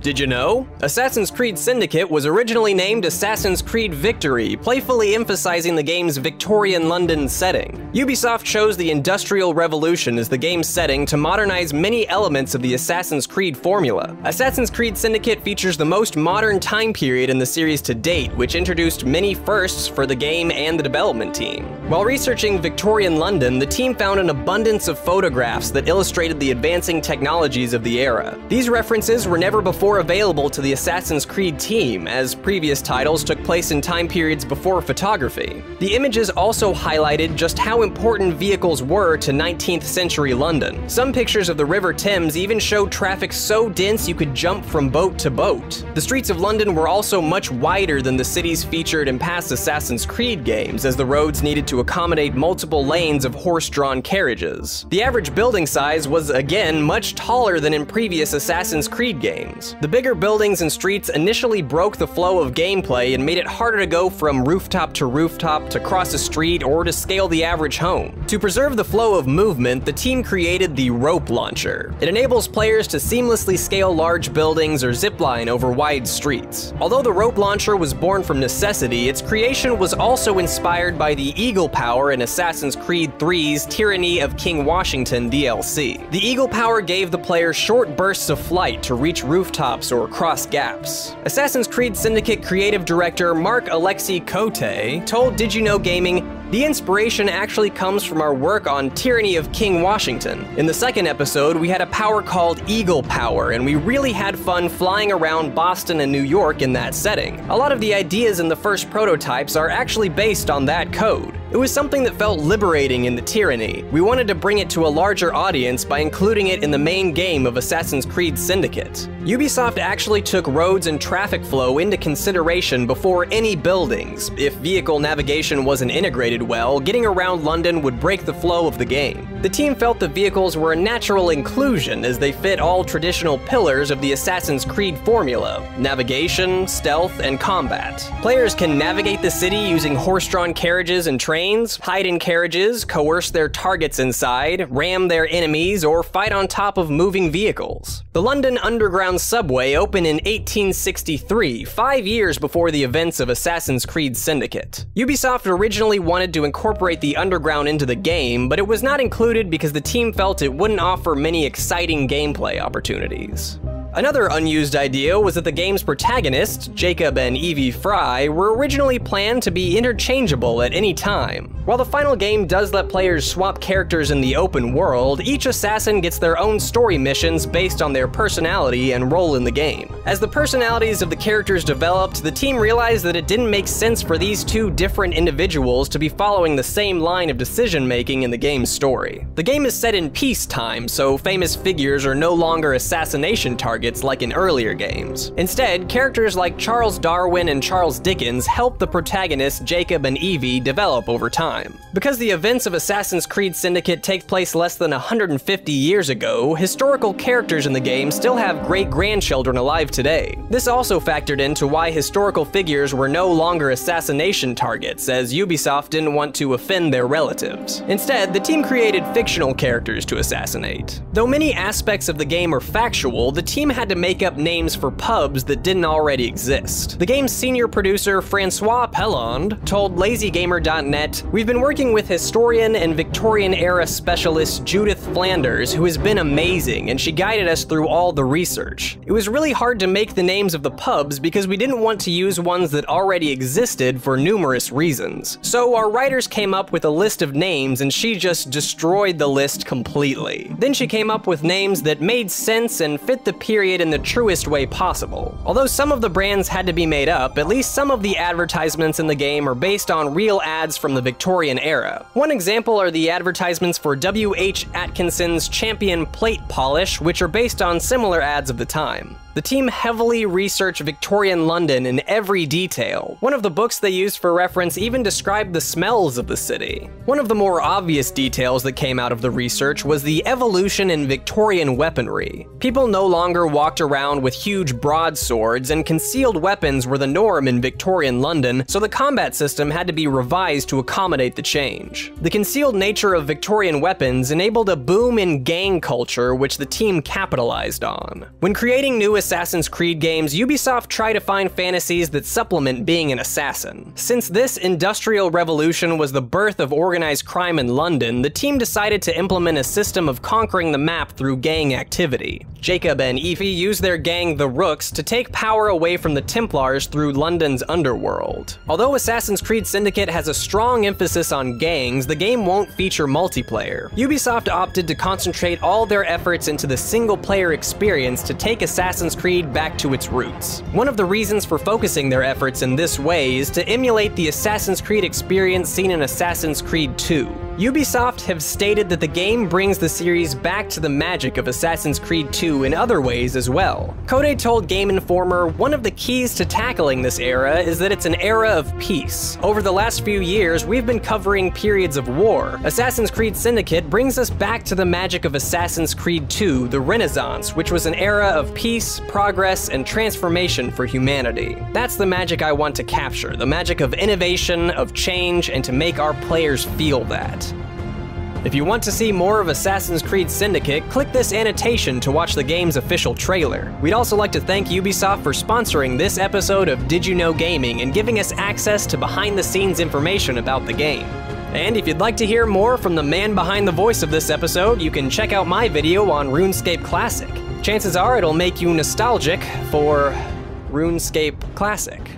Did you know? Assassin's Creed Syndicate was originally named Assassin's Creed Victory, playfully emphasizing the game's Victorian London setting. Ubisoft chose the Industrial Revolution as the game's setting to modernize many elements of the Assassin's Creed formula. Assassin's Creed Syndicate features the most modern time period in the series to date, which introduced many firsts for the game and the development team. While researching Victorian London, the team found an abundance of photographs that illustrated the advancing technologies of the era. These references were never before available to the Assassin's Creed team, as previous titles took place in time periods before photography. The images also highlighted just how important vehicles were to 19th century London. Some pictures of the River Thames even showed traffic so dense you could jump from boat to boat. The streets of London were also much wider than the cities featured in past Assassin's Creed games, as the roads needed to accommodate multiple lanes of horse-drawn carriages. The average building size was, again, much taller than in previous Assassin's Creed games. The bigger buildings and streets initially broke the flow of gameplay and made it harder to go from rooftop to cross a street, or to scale the average home. To preserve the flow of movement, the team created the Rope Launcher. It enables players to seamlessly scale large buildings or zipline over wide streets. Although the Rope Launcher was born from necessity, its creation was also inspired by the Eagle Power in Assassin's Creed III's Tyranny of King Washington DLC. The Eagle Power gave the player short bursts of flight to reach rooftops or cross gaps. Assassin's Creed Syndicate creative director Marc-Alexis Cote told Did You Know Gaming, "The inspiration actually comes from our work on Tyranny of King Washington. In the second episode, we had a power called Eagle Power, and we really had fun flying around Boston and New York in that setting. A lot of the ideas in the first prototypes are actually based on that code. It was something that felt liberating in the Tyranny. We wanted to bring it to a larger audience by including it in the main game of Assassin's Creed Syndicate." Ubisoft actually took roads and traffic flow into consideration before any buildings. If vehicle navigation wasn't integrated well, getting around London would break the flow of the game. The team felt the vehicles were a natural inclusion as they fit all traditional pillars of the Assassin's Creed formula: navigation, stealth, and combat. Players can navigate the city using horse-drawn carriages and trains, hide in carriages, coerce their targets inside, ram their enemies, or fight on top of moving vehicles. The London Underground subway opened in 1863, 5 years before the events of Assassin's Creed Syndicate. Ubisoft originally wanted to incorporate the Underground into the game, but it was not included because the team felt it wouldn't offer many exciting gameplay opportunities. Another unused idea was that the game's protagonists, Jacob and Evie Frye, were originally planned to be interchangeable at any time. While the final game does let players swap characters in the open world, each assassin gets their own story missions based on their personality and role in the game. As the personalities of the characters developed, the team realized that it didn't make sense for these two different individuals to be following the same line of decision-making in the game's story. The game is set in peacetime, so famous figures are no longer assassination targets like in earlier games. Instead, characters like Charles Darwin and Charles Dickens help the protagonists Jacob and Evie develop over time. Because the events of Assassin's Creed Syndicate take place less than 150 years ago, historical characters in the game still have great-grandchildren alive today. This also factored into why historical figures were no longer assassination targets, as Ubisoft didn't want to offend their relatives. Instead, the team created fictional characters to assassinate. Though many aspects of the game are factual, the team had to make up names for pubs that didn't already exist. The game's senior producer, Francois Pelland, told LazyGamer.net, "We've been working with historian and Victorian-era specialist Judith Flanders, who has been amazing, and she guided us through all the research. It was really hard to make the names of the pubs because we didn't want to use ones that already existed for numerous reasons. So our writers came up with a list of names and she just destroyed the list completely. Then she came up with names that made sense and fit the period in the truest way possible. Although some of the brands had to be made up, at least some of the advertisements in the game are based on real ads from the Victorian era. One example are the advertisements for W.H. Atkinson's Champion Plate Polish, which are based on similar ads of the time. The team heavily researched Victorian London in every detail. One of the books they used for reference even described the smells of the city. One of the more obvious details that came out of the research was the evolution in Victorian weaponry. People no longer walked around with huge broadswords, and concealed weapons were the norm in Victorian London, so the combat system had to be revised to accommodate the change. The concealed nature of Victorian weapons enabled a boom in gang culture, which the team capitalized on. When creating new Assassin's Creed games, Ubisoft try to find fantasies that supplement being an assassin. Since this industrial revolution was the birth of organized crime in London, the team decided to implement a system of conquering the map through gang activity. Jacob and Evie use their gang, the Rooks, to take power away from the Templars through London's underworld. Although Assassin's Creed Syndicate has a strong emphasis on gangs, the game won't feature multiplayer. Ubisoft opted to concentrate all their efforts into the single-player experience to take Assassin's Creed back to its roots. One of the reasons for focusing their efforts in this way is to emulate the Assassin's Creed experience seen in Assassin's Creed 2. Ubisoft have stated that the game brings the series back to the magic of Assassin's Creed 2 in other ways as well. Code told Game Informer, "One of the keys to tackling this era is that it's an era of peace. Over the last few years, we've been covering periods of war. Assassin's Creed Syndicate brings us back to the magic of Assassin's Creed 2, the Renaissance, which was an era of peace, progress, and transformation for humanity. That's the magic I want to capture, the magic of innovation, of change, and to make our players feel that." If you want to see more of Assassin's Creed Syndicate, click this annotation to watch the game's official trailer. We'd also like to thank Ubisoft for sponsoring this episode of Did You Know Gaming and giving us access to behind-the-scenes information about the game. And if you'd like to hear more from the man behind the voice of this episode, you can check out my video on RuneScape Classic. Chances are it'll make you nostalgic for RuneScape Classic.